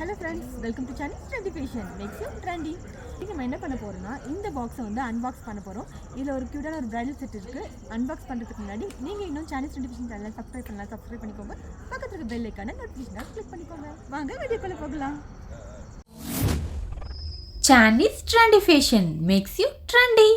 Hello friends, welcome to Chanish Trendy Fashion. Makes you trendy. நம்ம என்ன பண்ண போறோம்னா இந்த பாக்ஸை வந்து அன்பாக்ஸ் பண்ண போறோம். இதுல ஒரு கியூட்டான ஒரு பிரைடல் செட் இருக்கு. அன்பாக்ஸ் பண்றதுக்கு முன்னாடி நீங்க இன்னும் Chanish Trendy Fashion சேனலை சப்ஸ்கிரைப் பண்ணிக்கோங்க. பக்கத்துல இருக்க பெல் ஐகானை நோட்டிஃபிகேஷனை கிளிக் பண்ணிக்கோங்க. வாங்க வீடியோக்குள்ள போகலாம். Chanish Trendy Fashion makes you trendy.